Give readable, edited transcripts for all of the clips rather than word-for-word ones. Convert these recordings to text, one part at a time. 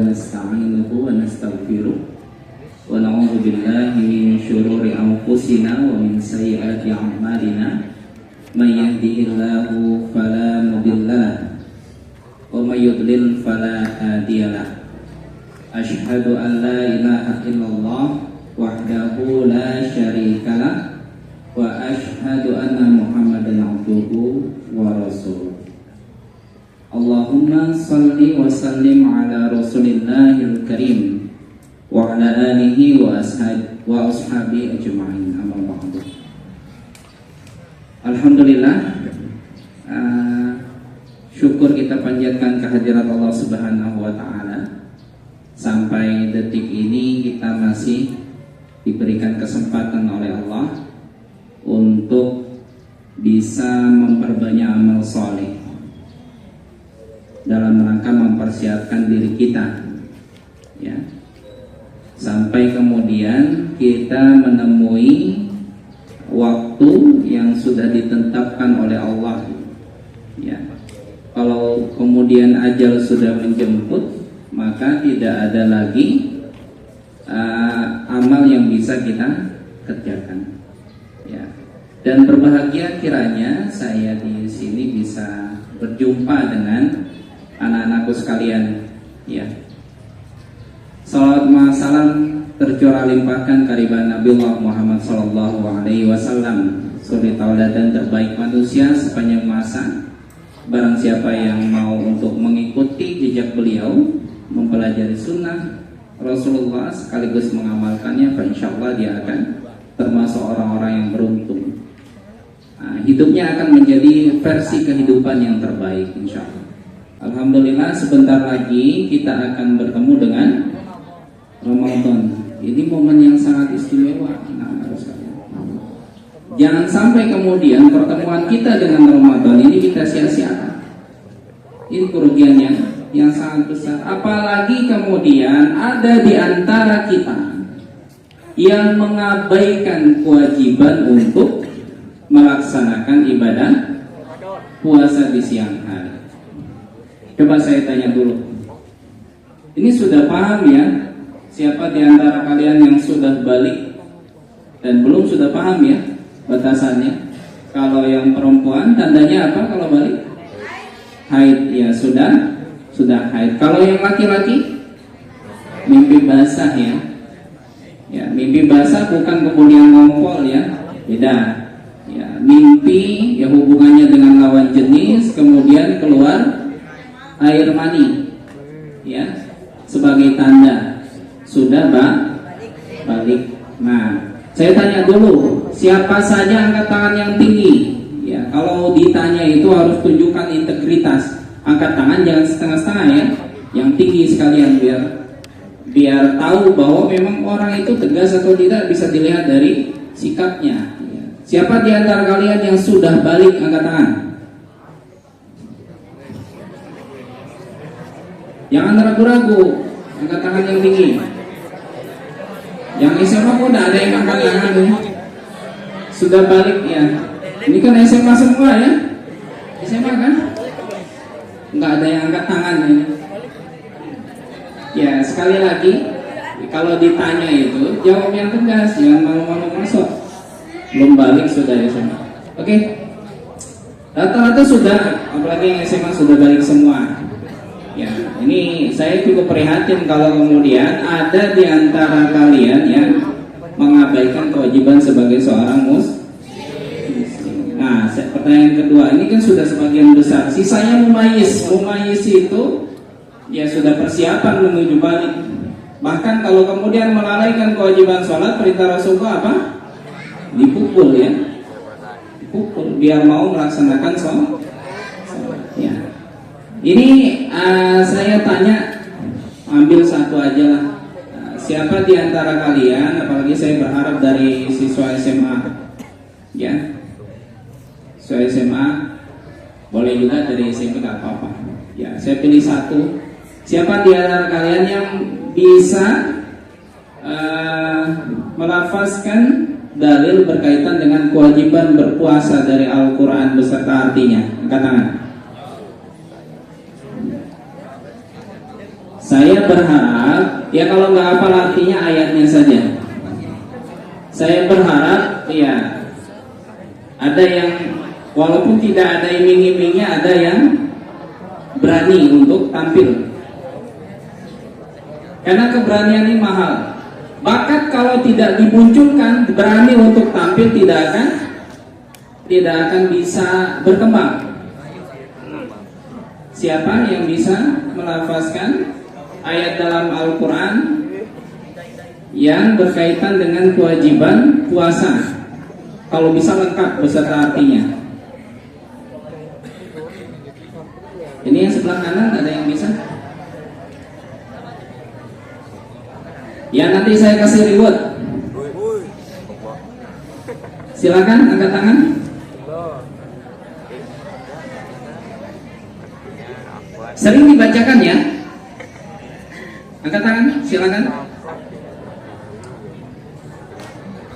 ونستعينه ونستغفره ونعوذ بالله من شرور أنفسنا ومن سيئات أعمالنا من يهده الله فلا مضل له ومن يضلل فلا هادي له أشهد أن لا إله إلا الله وحده لا شريك له وأشهد أن محمدا عبده ورسوله Allahumma salli wa sallim ala rasulillahil karim wa ala alihi wa ashabi ajma'in amma ba'du. Alhamdulillah, syukur kita panjatkan kehadirat Allah Subhanahu wa taala. Sampai detik ini kita masih diberikan kesempatan oleh Allah untuk bisa memperbanyak amal soleh dalam rangka mempersiapkan diri kita, ya, sampai kemudian kita menemui waktu yang sudah ditetapkan oleh Allah, ya. Kalau kemudian ajal sudah menjemput, maka tidak ada lagi amal yang bisa kita kerjakan, ya. Dan berbahagia kiranya saya di sini bisa berjumpa dengan anak-anakku sekalian, ya. Salawat wa salam tercurah limpahkan kehadirat Nabi Muhammad sallallahu alaihi wasallam, suri tauladan terbaik manusia sepanjang masa. Barang siapa yang mau untuk mengikuti jejak beliau, mempelajari sunnah Rasulullah sekaligus mengamalkannya, insyaallah dia akan termasuk orang-orang yang beruntung. Hidupnya akan menjadi versi kehidupan yang terbaik, insyaallah. Alhamdulillah, sebentar lagi kita akan bertemu dengan Ramadan. Ini momen yang sangat istimewa. Jangan sampai kemudian pertemuan kita dengan Ramadan ini kita sia-siakan. Ini kerugian yang sangat besar. Apalagi kemudian ada di antara kita yang mengabaikan kewajiban untuk melaksanakan ibadah puasa di siang hari. Coba saya tanya dulu, ini sudah paham ya? Siapa di antara kalian yang sudah balik dan belum sudah paham ya batasannya? Kalau yang perempuan tandanya apa kalau balik? Haid, ya sudah haid. Kalau yang laki-laki mimpi basah ya. Ya, mimpi basah bukan kemudian ngompol ya, beda. Ya, mimpi ya hubungannya dengan lawan jenis kemudian keluar air mani, ya, sebagai tanda sudah balik. Nah, saya tanya dulu, siapa saja angkat tangan yang tinggi? Ya, kalau ditanya itu harus tunjukkan integritas. Angkat tangan jangan setengah-setengah ya, yang tinggi sekalian biar tahu bahwa memang orang itu tegas atau tidak bisa dilihat dari sikapnya. Ya. Siapa di antara kalian yang sudah balik, angkat tangan? Jangan ragu-ragu, angkat tangan yang tinggi. Yang SMA pun ada yang angkat tangan ya. Sudah balik ya. Ini kan SMA semua ya. SMA kan? Enggak ada yang angkat tangan ya. Ya, sekali lagi, kalau ditanya itu jawab yang tegas, jangan malu-malu masuk. Belum balik sudah SMA. Oke. Rata-rata sudah, apalagi yang SMA sudah balik semua. Ya, ini saya cukup prihatin kalau kemudian ada di antara kalian yang mengabaikan kewajiban sebagai seorang muslim. Nah, pertanyaan kedua, ini kan sudah sebagian besar. Sisanya mumayyiz. Mumayyiz itu ya sudah persiapan menuju balik. Bahkan kalau kemudian melalaikan kewajiban sholat, perintah Rasulullah apa? Dipukul ya. Dipukul biar mau melaksanakan sholat. Ya. Ini saya tanya, ambil satu aja lah. Siapa di antara kalian, apalagi saya berharap dari siswa SMA, ya, siswa SMA, boleh juga dari SMP nggak apa-apa. Ya, saya pilih satu. Siapa di antara kalian yang bisa melafazkan dalil berkaitan dengan kewajiban berpuasa dari Al-Quran beserta artinya? Angkat tangan. Saya berharap, ya kalau nggak hafal artinya ayatnya saja. Saya berharap, ya ada yang walaupun tidak ada iming-imingnya, ada yang berani untuk tampil. Karena keberanian ini mahal. Bakat kalau tidak dimunculkan, berani untuk tampil tidak akan bisa berkembang. Siapa yang bisa melafazkan ayat dalam Al-Quran yang berkaitan dengan kewajiban puasa, kalau bisa lengkap beserta artinya? Ini yang sebelah kanan ada yang bisa? Ya, nanti saya kasih reward. Silakan angkat tangan. Sering dibacakan ya? Angkat tangan, silakan.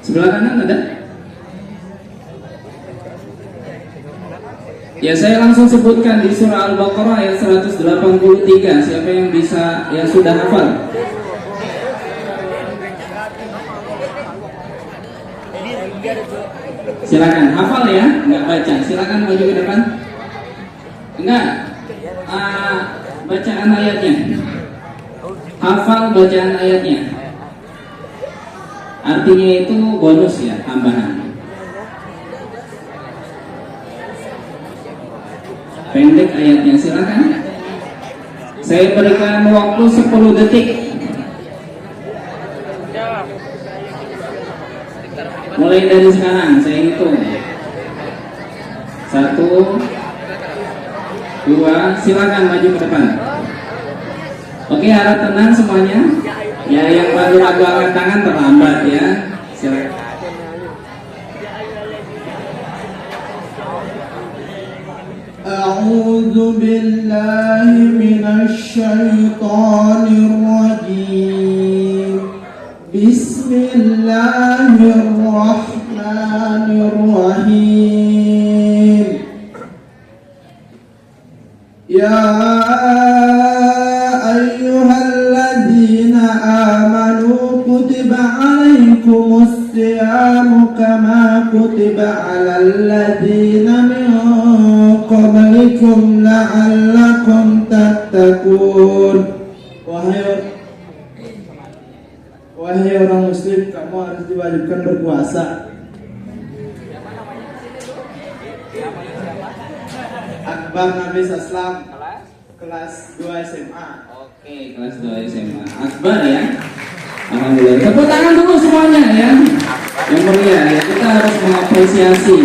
Sebelah kanan ada? Ya, saya langsung sebutkan di surah Al-Baqarah ayat 183. Siapa yang bisa, yang sudah hafal? Silakan, hafal ya, nggak baca. Silakan maju ke depan. Enggak, bacaan ayatnya. Hafal bacaan ayatnya. Artinya itu bonus ya, tambahan. Pendek ayatnya, silakan. Saya berikan waktu 10 detik. Mulai dari sekarang, saya hitung. 1, 2, silakan maju ke depan. Oke, harap tenang semuanya. Ya, yang ragu-ragu angkat tangan terlambat ya. Silakan. A'udzu billahi minasy syaithanir rajim. Bismillahirrahmanirrahim. Ya ayyuhalladzina amanu kutiba alaikumus siyamu kama kutiba alal ladzina min qablikum la'allakum tattaqun. Wahai orang muslim, kamu harus diwajibkan berpuasa. Akbar Nabi Sallam, kelas 2 SMA. Oke, kelas 2 SMA. Akbar ya. Alhamdulillah. Tepuk tangan dulu semuanya ya. Yang mulia ya, kita harus mengapresiasi.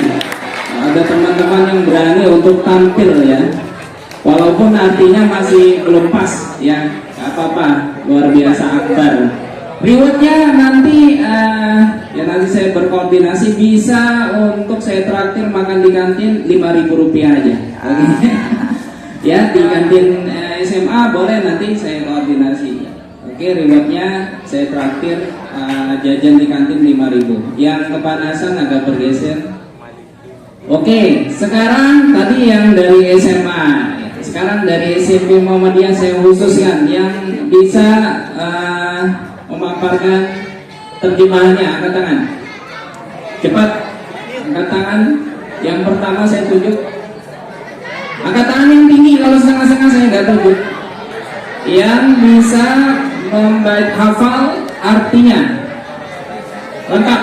Ada teman-teman yang berani untuk tampil ya. Walaupun artinya masih belum pas ya. Gak apa-apa, luar biasa Akbar. Rewardnya nanti ya nanti saya berkoordinasi, bisa untuk saya traktir makan di kantin 5.000 rupiah aja. Oke. Ya, di kantin SMA boleh, nanti saya koordinasi. Oke, rewardnya saya traktir jajan di kantin 5.000. Yang kepanasan agak bergeser. Oke, sekarang tadi yang dari SMA. Sekarang dari SMP Muhammadiyah saya khususkan yang bisa memaparkan terjemahannya. Angkat tangan. Cepat. Angkat tangan. Yang pertama saya tunjuk. Angkat tangan yang tinggi. Kalau setengah-setengah saya nggak tunjuk. Yang bisa membaca, hafal artinya lengkap.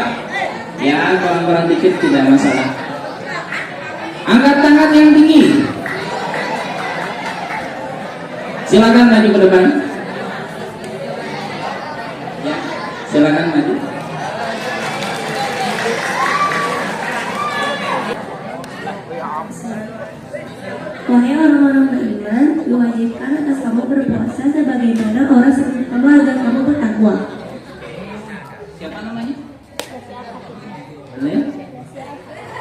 Ya, kurang-kurang dikit tidak masalah. Angkat tangan yang tinggi. Silakan maju ke depan. Ya, silakan maju. Wahai orang-orang beriman, diwajibkan atas kamu berpuasa sebagaimana orang sebelum kamu agar kamu bertakwa. Siapa namanya? Boleh?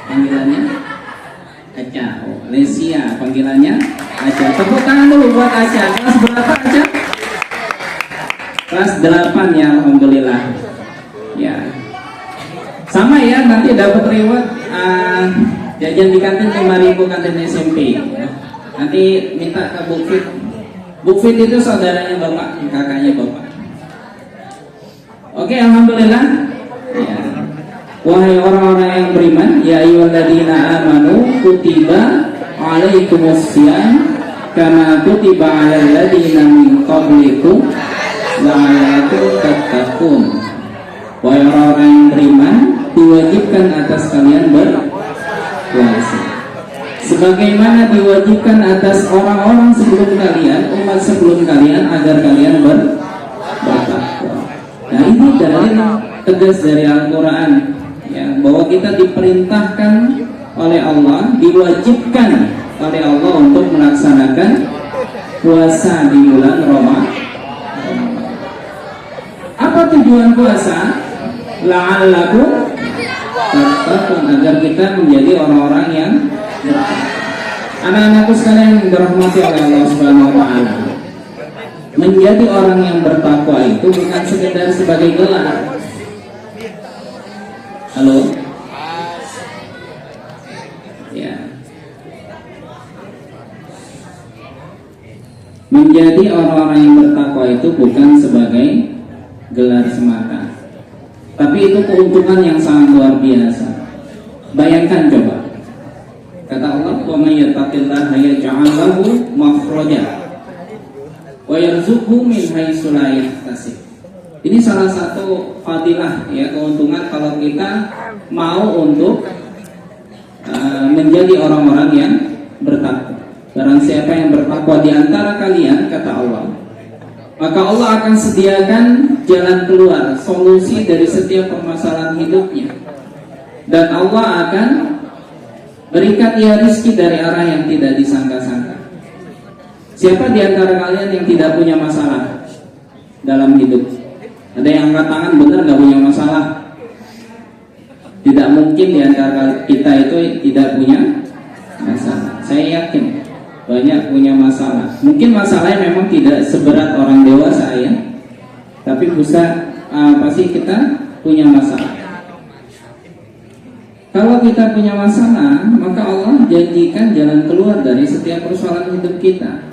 Panggilannya? Aca. Oh, Lesia panggilannya Aca. Tepuk tangan dulu buat Aca. Kelas berapa Aca? Kelas 8 ya, alhamdulillah. Ya. Sama ya, nanti dapat reward jajan di kantin 5.000 kantin SMP. Ya. Nanti minta ke Bukit Bukfit itu saudaranya bapak, kakaknya bapak. Oke, alhamdulillah. Ya. Wahai orang-orang yang beriman, ya ayyuhalladzina amanu kutiba alaikumussyam kama kutiba 'alal ladzina min qablikum la'allakum tattaqun. Wahai orang-orang yang beriman, diwajibkan atas kalian berpuasa sebagaimana diwajibkan atas orang-orang sebelum kalian, umat sebelum kalian, agar kalian bertakwa. Nah, ini dalil tegas dari Al-Quran, ya, bahwa kita diperintahkan oleh Allah, diwajibkan oleh Allah untuk melaksanakan puasa di bulan Ramadan. Apa tujuan puasa? La'allakum tattaqun, agar kita menjadi orang-orang yang anak-anakku sekalian yang dirahmati oleh Allah Subhanahu wa taala. Menjadi orang yang bertakwa itu bukan sekedar sebagai gelar. Halo? Ya. Menjadi orang-orang yang bertakwa itu bukan sebagai gelar semata, tapi itu keuntungan yang sangat luar biasa. Bayangkan coba, kata Allah, "Wa may yattaqillaha yaj'al lahu makhraja wa yarzuqhu min haitsu la yahtasib." Ini salah satu fadilah, ya, keuntungan kalau kita mau untuk menjadi orang-orang yang bertakwa. Barang siapa yang bertakwa di antara kalian, kata Allah, maka Allah akan sediakan jalan keluar, solusi dari setiap permasalahan hidupnya, dan Allah akan berikan ia rezeki dari arah yang tidak disangka-sangka. Siapa di antara kalian yang tidak punya masalah dalam hidup? Ada yang angkat tangan, benar nggak punya masalah? Tidak mungkin di antara kita itu tidak punya masalah. Saya yakin banyak punya masalah. Mungkin masalahnya memang tidak seberat orang dewasa, ya, tapi pasti kita punya masalah. Kalau kita punya masalah, maka Allah janjikan jalan keluar dari setiap persoalan hidup kita.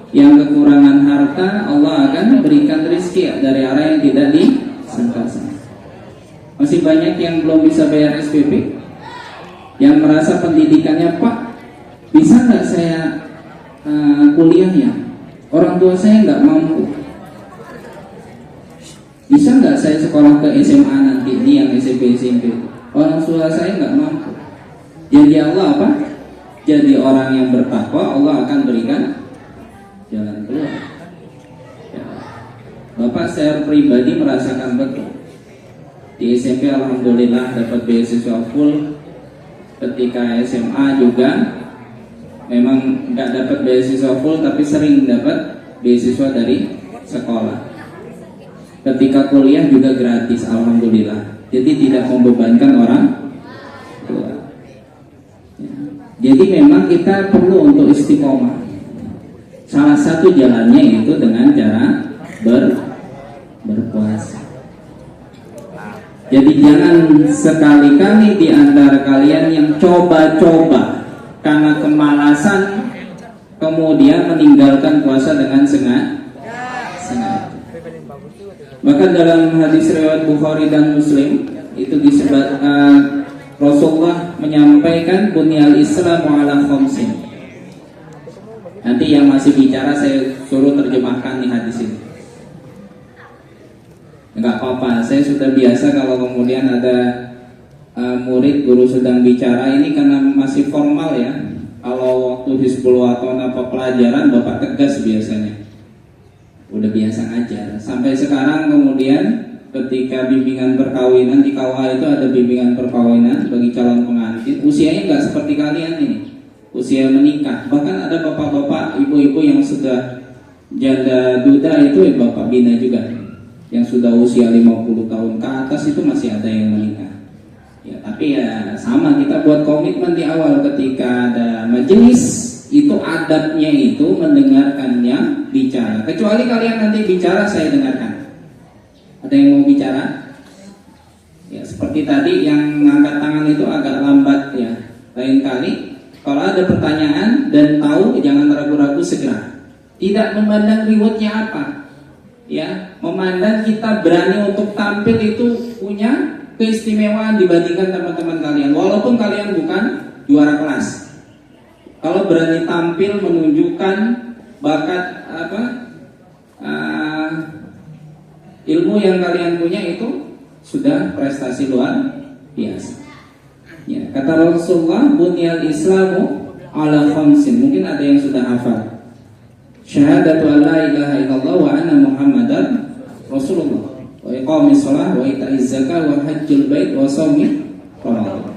Yang kekurangan harta, Allah akan berikan rezeki dari arah yang tidak disangka-sangka. Masih banyak yang belum bisa bayar SPP, yang merasa pendidikannya, Pak, bisa nggak saya kuliah ya? Orang tua saya nggak mampu. Bisa nggak saya sekolah ke SMA nanti? Ini yang SMP. Orang tua saya nggak mampu. Jadi Allah apa? Jadi orang yang bertakwa, Allah akan berikan jalan keluar. Ya. Bapak secara pribadi merasakan betul. Di SMP alhamdulillah dapat beasiswa full. Ketika SMA juga memang nggak dapat beasiswa full, tapi sering dapat beasiswa dari sekolah. Ketika kuliah juga gratis alhamdulillah. Jadi tidak membebankan orang tua. Ya. Jadi memang kita perlu untuk istiqomah. Salah satu jalannya itu dengan cara berpuasa. Jadi jangan sekali-kali di antara kalian yang coba-coba karena kemalasan kemudian meninggalkan puasa dengan sengaja. Maka dalam hadis riwayat Bukhari dan Muslim itu disebutkan Rasulullah menyampaikan bunyal Islamu ala khamsin. Nanti yang masih bicara saya suruh terjemahkan nih hadis ini. Enggak apa-apa, saya sudah biasa kalau kemudian ada murid guru sedang bicara ini karena masih formal, ya. Kalau waktu Hizbul Waton apa pelajaran Bapak tegas biasanya. Udah biasa ngajar. Sampai sekarang kemudian ketika bimbingan perkawinan di KUA itu ada bimbingan perkawinan bagi calon pengantin, usianya nggak seperti kalian ini, usia menikah. Bahkan ada bapak-bapak, ibu-ibu yang sudah janda duda itu, bapak bina juga, yang sudah usia 50 tahun ke atas itu masih ada yang menikah. Ya, tapi ya sama, kita buat komitmen di awal ketika ada majelis itu adabnya itu mendengarkannya bicara. Kecuali kalian nanti bicara saya dengarkan. Ada yang mau bicara? Ya seperti tadi yang ngangkat tangan itu agak lambat, ya. Lain kali kalau ada pertanyaan dan tahu jangan ragu-ragu, segera. tidak memandang rewardnya apa, ya, memandang kita berani untuk tampil itu punya keistimewaan dibandingkan teman-teman kalian, walaupun kalian bukan juara kelas. Kalau berani tampil menunjukkan bakat ilmu yang kalian punya itu sudah prestasi luar biasa. Ya, kata Rasulullah, bunyal Islamu ala khamsin. Mungkin ada yang sudah hafal. Syahadatu an la ilaha illallah wa anna Muhammadar Rasulullah, wa iqamis shalah wa ita'iz zakah wa hajjul bait wa shaumi Ramadan.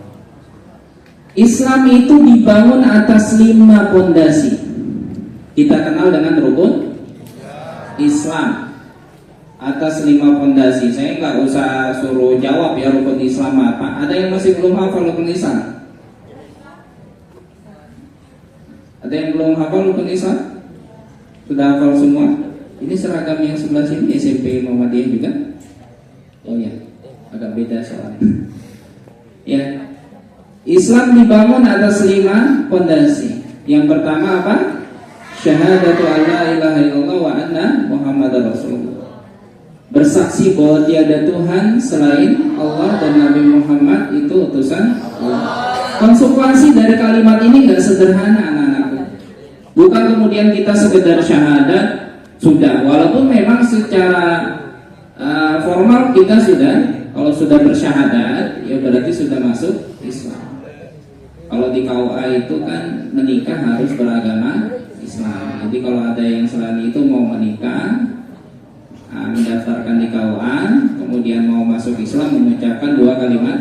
Islam itu dibangun atas 5 pondasi. Kita kenal dengan rukun Islam. Atas 5 pondasi. Saya nggak usah suruh jawab ya rukun Islam apa. Ada yang masih belum hafal rukun Islam? Ada yang belum hafal rukun Islam? Sudah hafal semua? Ini seragam yang sebelah sini SMP Muhammadiyah juga? Oh ya, agak beda soalnya. Ya, Islam dibangun atas 5 pondasi. Yang pertama apa? Syahadatu an la ilaha illallah wa anna Muhammadar Rasulullah. Bersaksi bahwa tiada Tuhan selain Allah dan Nabi Muhammad itu utusan Allah. Konsekuensi dari kalimat ini gak sederhana anak-anakku. Bukan kemudian kita sekedar syahadat sudah, walaupun memang secara formal kita sudah, kalau sudah bersyahadat ya berarti sudah masuk Islam. Kalau di KUA itu kan menikah harus beragama Islam. Jadi kalau ada yang selain itu mau menikah, mendaftarkan di KUA, kemudian mau masuk Islam mengucapkan 2 kalimat.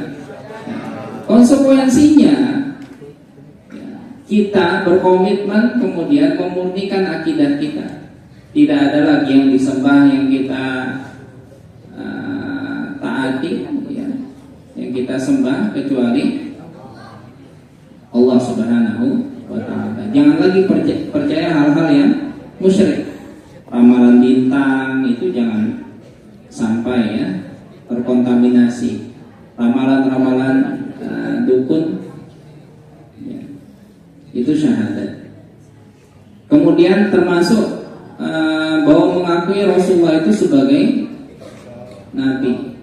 Konsekuensinya kita berkomitmen kemudian memurnikan akidah kita. Tidak ada lagi yang disembah yang kita taati, ya, yang kita sembah kecuali Allah Subhanahu wa Ta'ala. Jangan lagi percaya hal-hal yang musyrik. Ramalan bintang itu jangan sampai ya terkontaminasi. Ramalan-ramalan dukun ya, itu syahadat. Kemudian termasuk bahwa mengakui Rasulullah itu sebagai Nabi.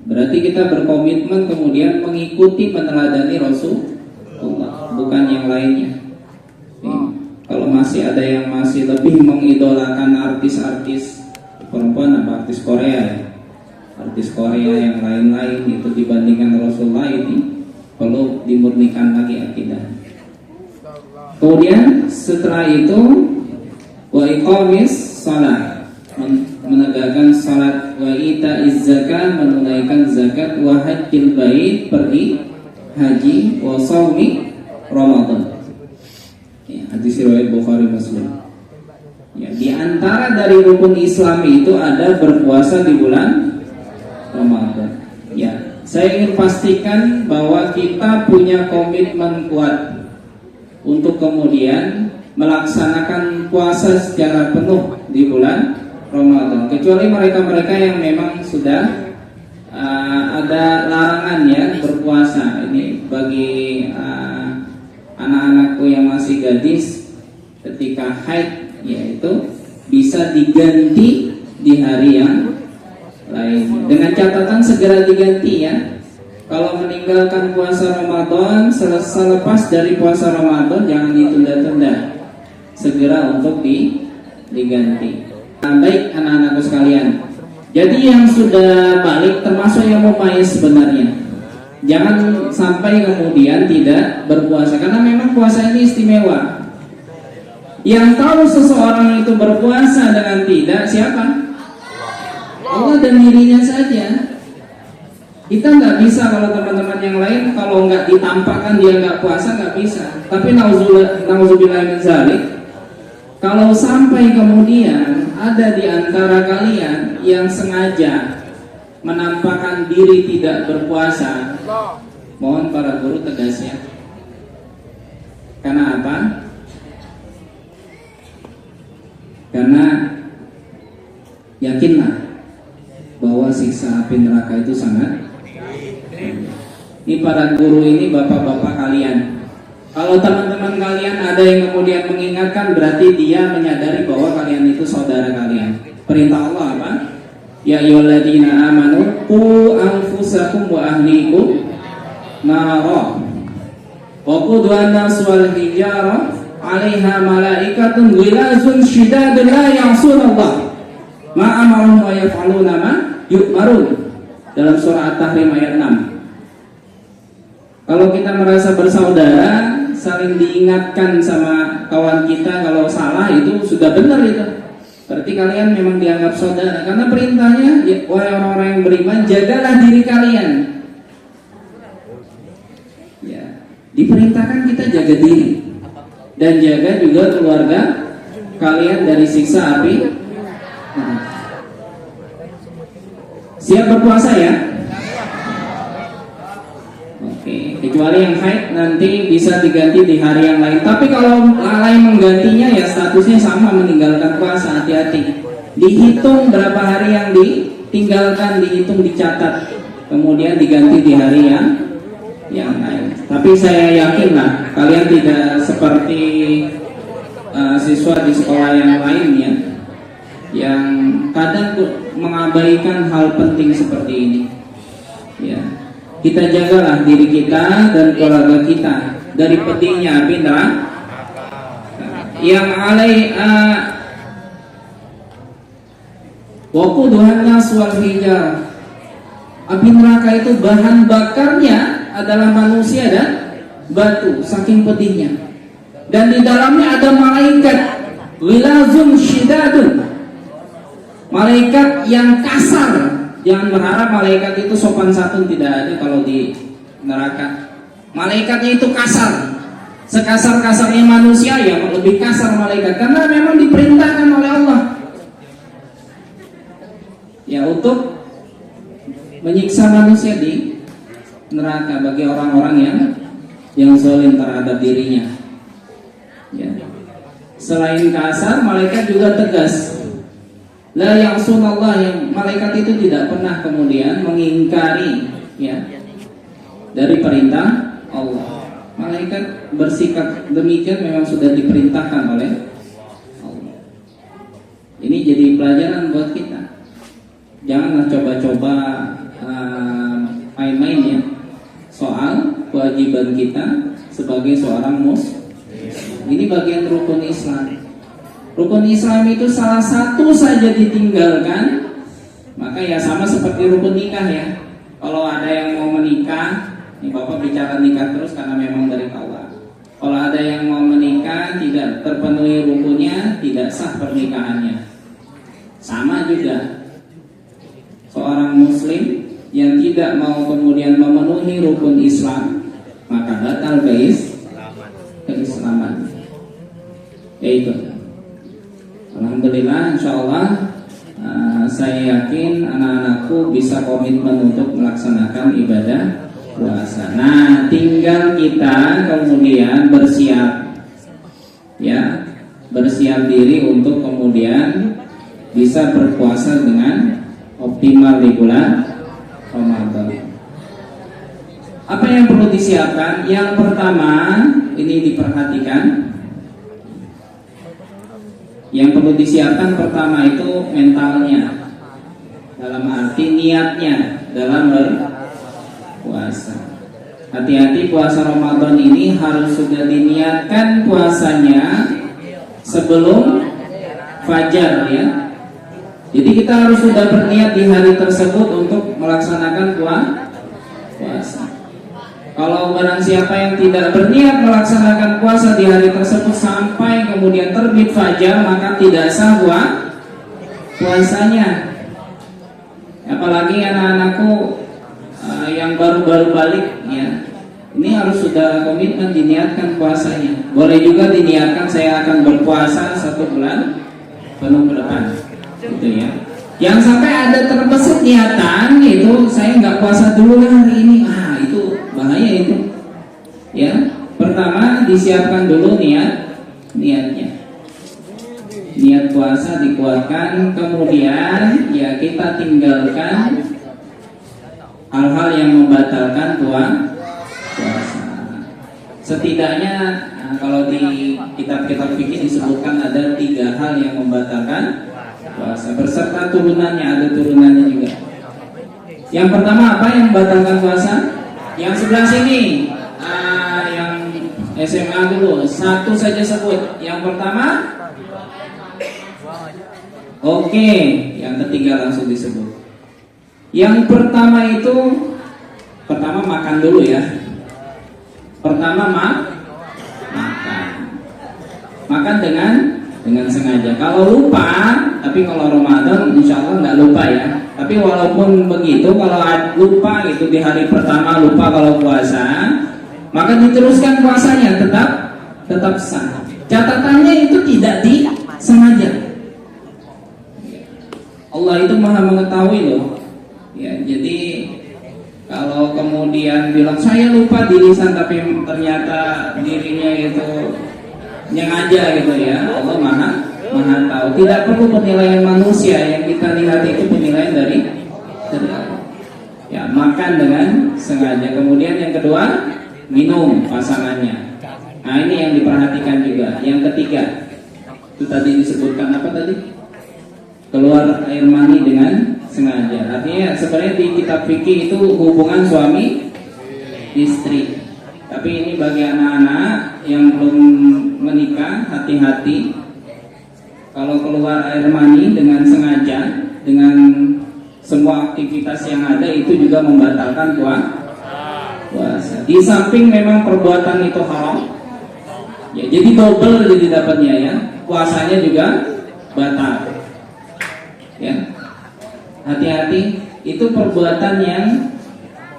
Berarti kita berkomitmen kemudian mengikuti meneladani Rasulullah, bukan yang lainnya. Kalau masih ada yang masih lebih mengidolakan artis-artis perempuan apa artis Korea ya, artis Korea yang lain-lain itu dibandingkan Rasulullah, ini perlu dimurnikan lagi akidah. Kemudian setelah itu wa iqamis shalah, menegakkan salat, wa itaiz zakah, menunaikan zakat, wa hajjil bait, pergi haji, wa shaumi Ramadan. Ya, hadis riwayat Bukhari Muslim. Ya, di antara dari rukun Islam itu ada berpuasa di bulan Ramadan. Ya, saya ingin pastikan bahwa kita punya komitmen kuat untuk kemudian melaksanakan puasa secara penuh di bulan Ramadan. Kecuali mereka-mereka yang memang sudah ada larangan ya berpuasa. Ini bagi anak-anakku yang masih gadis, ketika haid yaitu bisa diganti di hari yang lain. Dengan catatan segera diganti ya. Kalau meninggalkan puasa Ramadan, selepas dari puasa Ramadan jangan ditunda-tunda, segera untuk diganti. Nah, baik anak-anakku sekalian. Jadi yang sudah balik termasuk yang mumayyiz sebenarnya. Jangan sampai kemudian tidak berpuasa, karena memang puasa ini istimewa. Yang tahu seseorang itu berpuasa dengan tidak siapa? Allah dan dirinya saja. Kita nggak bisa kalau teman-teman yang lain kalau nggak ditampakkan dia nggak puasa nggak bisa. Tapi nauzubillah min zalik, kalau sampai kemudian ada di antara kalian yang sengaja menampakkan diri tidak berpuasa, mohon para guru tegasnya. Karena apa? Karena yakinlah bahwa siksa api neraka itu sangat. Ini para guru ini bapak-bapak kalian Kalau teman-teman kalian ada yang kemudian mengingatkan, berarti dia menyadari bahwa kalian itu saudara kalian. Perintah Allah apa? Ya ayyuhalladzina amanu qu anfusakum wa ahlikum nara wa quduhan nas wal hijarah 'alaiha malaikatun ghilazun syidadun la ya'sunallah ma amarahum wa yaf'aluna ma yu'marun. Dalam surah At-Tahrim ayat 6. Kalau kita merasa bersaudara, saling diingatkan sama kawan kita kalau salah, itu sudah benar itu. Berarti kalian memang dianggap saudara. Karena perintahnya, ya, wahai orang-orang yang beriman, jagalah diri kalian. Ya, diperintahkan kita jaga diri dan jaga juga keluarga kalian dari siksa api. Nah. Siap berpuasa ya? Kecuali yang haid nanti bisa diganti di hari yang lain. Tapi kalau lalai menggantinya ya statusnya sama, meninggalkan puasa. Hati-hati. Dihitung berapa hari yang ditinggalkan, dihitung, dicatat. Kemudian diganti di hari yang lain. Tapi saya yakin lah kalian tidak seperti siswa di sekolah yang lainnya yang kadang mengabaikan hal penting seperti ini. Ya. Kita jagalah diri kita dan keluarga kita dari pedihnya api neraka. Yang waquduhan nas wal hijarah. Api neraka itu bahan bakarnya adalah manusia dan batu, saking pedihnya. Dan di dalamnya ada malaikat ghilazun syidadun. Malaikat yang kasar. Jangan berharap malaikat itu sopan santun, tidak ada kalau di neraka. Malaikatnya itu kasar, sekasar-kasarnya manusia ya lebih kasar malaikat, karena memang diperintahkan oleh Allah ya untuk menyiksa manusia di neraka bagi orang-orang yang zalim terhadap dirinya. Ya. Selain kasar, malaikat juga tegas. La ya'sunallah, yang malaikat itu tidak pernah kemudian mengingkari ya dari perintah Allah. Malaikat bersikap demikian memang sudah diperintahkan oleh Allah. Ini jadi pelajaran buat kita. Janganlah coba-coba main-main ya soal kewajiban kita sebagai seorang muslim. Ini bagian rukun Islam. Rukun Islam itu salah satu saja ditinggalkan, maka ya sama seperti rukun nikah ya. Kalau ada yang mau menikah, ini Bapak bicara nikah terus karena memang dari Allah. Kalau ada yang mau menikah tidak terpenuhi rukunnya, tidak sah pernikahannya. Sama juga seorang muslim yang tidak mau kemudian memenuhi rukun Islam, maka batal keislaman. Yaitu alhamdulillah, insyaallah saya yakin anak-anakku bisa komitmen untuk melaksanakan ibadah puasa. Nah, tinggal kita kemudian bersiap ya, bersiap diri untuk kemudian bisa berpuasa dengan optimal di bulan Ramadan. Apa yang perlu disiapkan? Yang pertama, ini diperhatikan. Yang perlu disiapkan pertama itu mentalnya, dalam arti niatnya dalam berpuasa. Hati-hati, puasa Ramadan ini harus sudah diniatkan puasanya sebelum fajar ya. Jadi kita harus sudah berniat di hari tersebut untuk melaksanakan puasa. Kalau barang siapa yang tidak berniat melaksanakan puasa di hari tersebut sampai kemudian terbit fajar, maka tidak sah puasanya. Apalagi anak-anakku yang baru-baru balik ya, ini harus sudah komitmen diniatkan puasanya. Boleh juga diniatkan saya akan berpuasa 1 bulan penuh ke depan, gitu ya. Yang sampai ada terbesit niatan itu saya nggak puasa dulu hari ini, itu bahaya itu ya. Pertama disiapkan dulu niatnya, niat puasa dikuatkan, kemudian ya kita tinggalkan hal-hal yang membatalkan puasa. Setidaknya kalau di kitab-kitab fikih disebutkan ada 3 hal yang membatalkan puasa berserta turunannya, ada turunannya juga. Yang pertama apa yang membatalkan puasa? Yang sebelah sini, yang SMA dulu, satu saja sebut. Yang pertama, oke, yang ketiga langsung disebut. Yang pertama itu, pertama makan dulu ya. Pertama makan dengan sengaja. Kalau lupa, tapi kalau Ramadan insya Allah nggak lupa ya. Tapi walaupun begitu, kalau lupa gitu di hari pertama lupa kalau puasa, maka diteruskan puasanya tetap sah. Catatannya itu tidak disengaja. Allah itu maha mengetahui loh. Ya, jadi kalau kemudian bilang saya lupa di lisan tapi ternyata dirinya itu nyengaja gitu ya, Allah maha tahu. Tidak perlu penilaian manusia, yang kita lihat itu penilaian dari Allah. Ya, makan dengan sengaja. Kemudian yang kedua, minum pasangannya. Nah, ini yang diperhatikan juga. Yang ketiga, itu tadi disebutkan apa tadi? Keluar air mani dengan sengaja. Artinya sebenarnya di kitab fikih itu hubungan suami istri. Tapi ini bagi anak-anak yang belum menikah, hati-hati. Kalau keluar air mani dengan sengaja, dengan semua aktivitas yang ada, itu juga membatalkan puasa. Di samping memang perbuatan itu haram, ya jadi double jadi dapatnya ya. Puasanya juga batal. Ya, hati-hati, itu perbuatan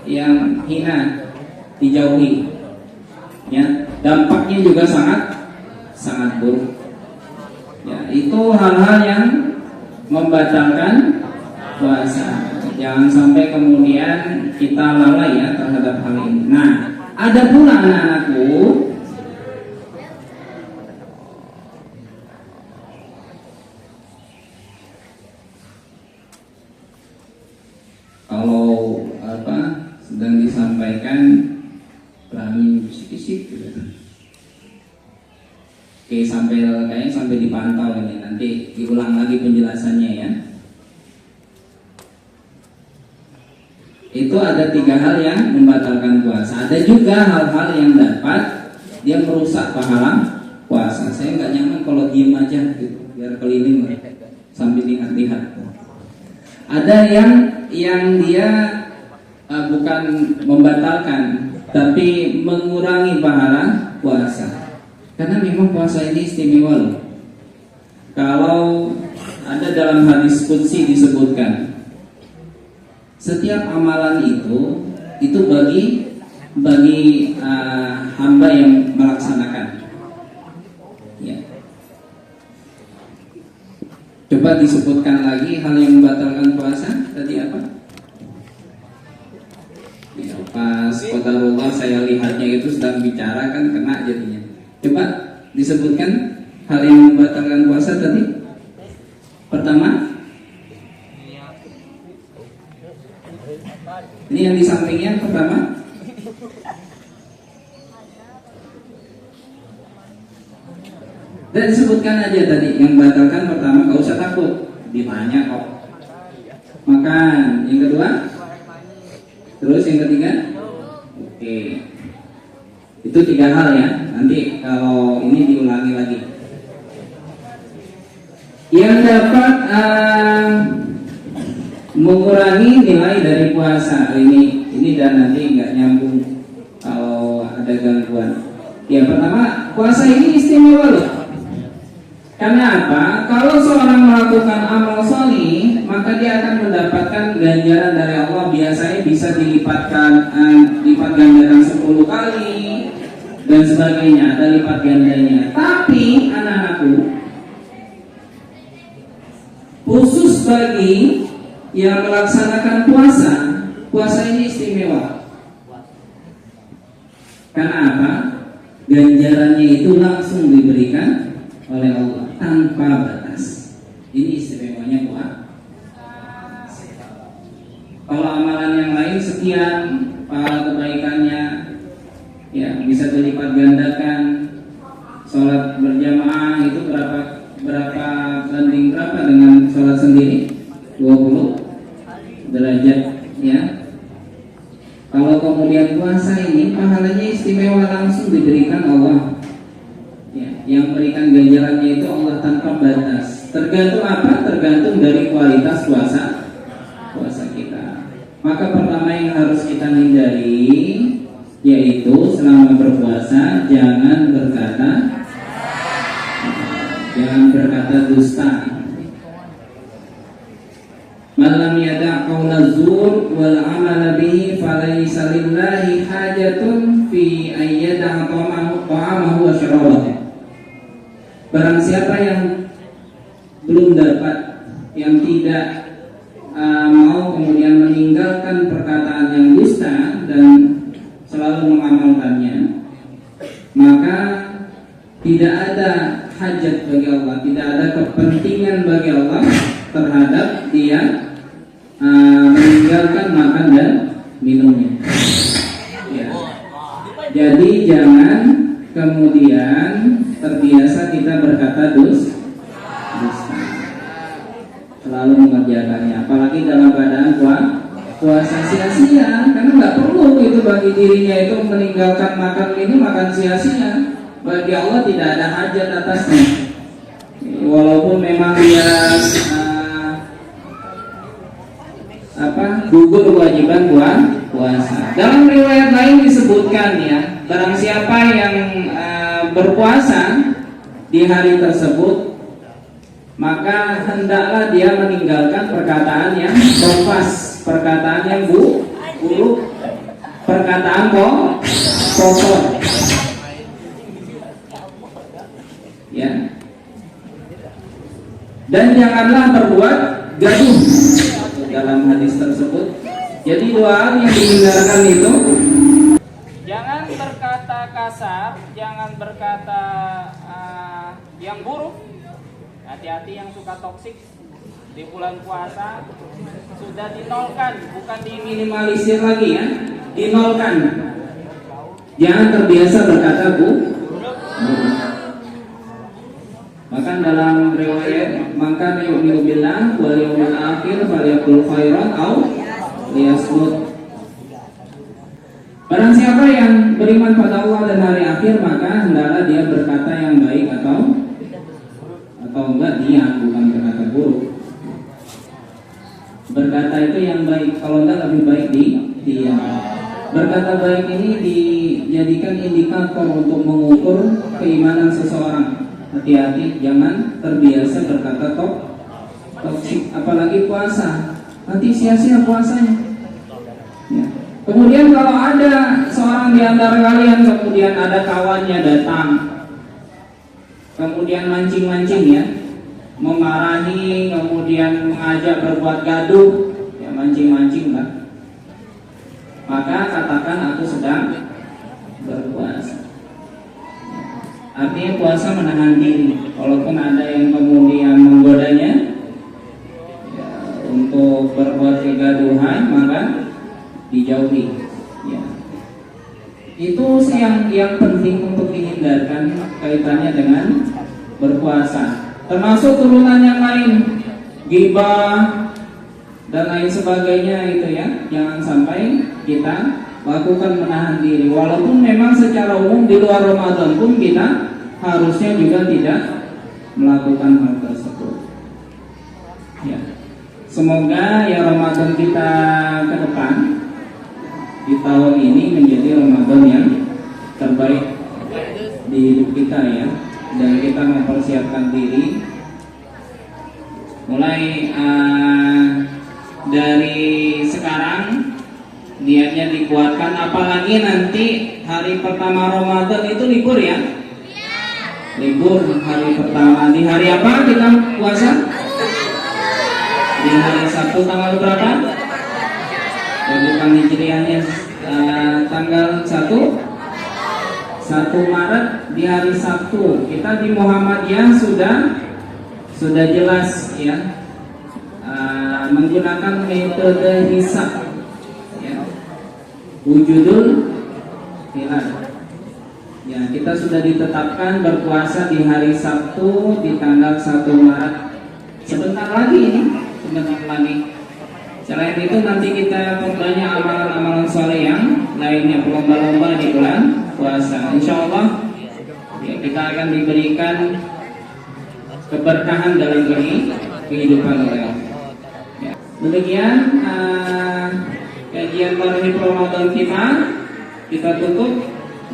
yang hina, dijauhi. Ya, dampaknya juga sangat buruk. Ya, itu hal-hal yang membatalkan puasa. Jangan sampai kemudian kita lalai ya terhadap hal ini. Nah, ada pula anak-anakku kalau sedang disampaikan berani bisik-bisik gitu. Oke, kayaknya sampai dipantau ini, nanti diulang lagi penjelasannya ya. Itu ada 3 hal yang membatalkan puasa. Ada juga hal-hal yang dapat dia merusak pahala puasa. Saya nggak nyaman kalau diem aja gitu, biar keliling sambil lihat-lihat. Ada yang dia bukan membatalkan, tapi mengurangi pahala puasa. Karena memang puasa ini istimewa loh. Kalau ada dalam hadis qudsi disebutkan, setiap amalan itu bagi hamba yang melaksanakan. Ya. Coba disebutkan lagi hal yang membatalkan puasa tadi apa? Ya, pas qadarullah saya lihatnya itu sedang bicara kan kena jadinya. Coba disebutkan hal yang membatalkan puasa tadi. Pertama, ini yang di sampingnya pertama. Dan disebutkan aja tadi yang membatalkan pertama, gak usah takut, ditanya kok. Makan. Yang kedua, terus yang ketiga, oke. Itu 3 hal ya. Nanti kalau ini diulangi lagi. Yang dapat mengurangi nilai dari puasa ini dan nanti nggak nyambung kalau ada gangguan. Ya, pertama, puasa ini istimewa loh. Karena apa? Kalau seorang melakukan amal sholih, maka dia akan mendapatkan ganjaran dari Allah. Biasanya bisa lipat gandakan 10 kali dan sebagainya, ada lipat gandanya. Tapi anak-anakku, khusus bagi yang melaksanakan puasa ini istimewa. Karena apa? Ganjarannya itu langsung diberikan oleh Allah tanpa batas. Ini istimewanya puasa. Kalau amalan yang lain sekian pahala kebaikannya, Ya, bisa dilipat gandakan. Sholat berjamaah itu berapa banding berapa dengan sholat sendiri? 20 derajat ya. Kalau kemudian puasa ini pahalanya istimewa, langsung diberikan Allah ya. Yang berikan ganjarannya itu Allah tanpa batas. Tergantung apa? Tergantung dari kualitas puasa kita. Maka pertama yang harus kita hindari yaitu selama berpuasa jangan berkata dusta. Malam yada' qawla zur wal amala bihi falaysa lillahi hajatun fi ayyada'a ta'amahu wa syarabahu. Barang siapa yang belum dapat, yang tidak mau kemudian meninggalkan perkataan yang dusta dan selalu mengamalkannya, maka tidak ada hajat bagi Allah, tidak ada kepentingan bagi Allah terhadap dia meninggalkan makan dan minumnya ya. Jadi jangan kemudian terbiasa kita berkata dusta, selalu mengerjakannya, apalagi dalam keadaan puasa sia-sia, karena nggak perlu itu bagi dirinya itu meninggalkan makan minum, makan sia-sia. Bagi Allah tidak ada hajat atasnya, walaupun memang dia gugur kewajiban puasa. Dalam riwayat lain disebutkan ya, barang siapa yang berpuasa di hari tersebut, maka hendaklah dia meninggalkan perkataan yang bopas, perkataan yang buruk, perkataan kotor. Ya. Dan janganlah berbuat gaduh dalam hadis tersebut. Jadi dua hal yang dihindarkan itu, jangan berkata kasar, jangan berkata yang buruk. Hati-hati yang suka toksik di bulan puasa, sudah dinolkan, bukan diminimalisir lagi ya, dinolkan. Jangan terbiasa berkata buruk. Bahkan dalam riwayat, maka yu'minu billah wal yawmil akhir falyaqul khairan aw liyasmut. Barang siapa yang beriman pada Allah dan hari akhir, maka hendaklah dia berkata yang baik atau enggak diam, bukan berkata buruk. Berkata itu yang baik, kalau enggak lebih baik diam. Berkata baik ini dijadikan indikator untuk mengukur keimanan seseorang. Hati-hati, jangan terbiasa berkata toksik, apalagi puasa. Nanti sia-sia puasanya. Ya. Kemudian kalau ada seorang di antara kalian, kemudian ada kawannya datang, kemudian mancing-mancing ya, memarahi, kemudian mengajak berbuat gaduh, ya mancing-mancing lah. Maka katakan aku sedang berpuasa. Artinya puasa menahan diri. Walaupun ada yang kemudian menggodanya ya, untuk berbuat kegaduhan, maka dijauhi. Ya. Itu yang penting untuk dihindarkan kaitannya dengan berpuasa. Termasuk turunan yang lain, ghibah dan lain sebagainya itu ya. Jangan sampai kita lakukan menahan diri. Walaupun memang secara umum di luar Ramadan pun kita harusnya juga tidak melakukan hal tersebut. Ya. Semoga ya Ramadan kita ke depan di tahun ini menjadi Ramadan yang terbaik di hidup kita ya. Dan kita mempersiapkan diri mulai dari sekarang, niatnya dikuatkan, apalagi nanti hari pertama Ramadan itu libur ya. Libur hari pertama. Di hari apa kita puasa? Di hari Sabtu tanggal berapa? Bukan hijriahnya tanggal 1 Maret di hari Sabtu. Kita di Muhammadiyah sudah jelas ya, menggunakan metode hisab ya, wujudul hilal. Ya, kita sudah ditetapkan berpuasa di hari Sabtu di tanggal 1 Maret. Sebentar lagi ini, sebentar lagi. Selain itu nanti kita perbanyak amalan-amalan soleh yang lainnya, berlomba-lomba di bulan puasa. Insya Allah ya, kita akan diberikan keberkahan dalam kehidupan kita. Ya. Demikian kajian Tarhib Ramadan kita tutup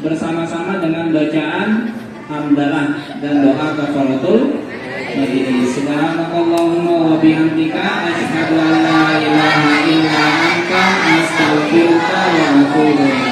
bersama-sama dengan bacaan hamdalah dan doa kafaratul majlis. Subhanakallahumma wa bihamdika asyhadu an la ilaha illa anta astaghfiruka wa atubu ilaik.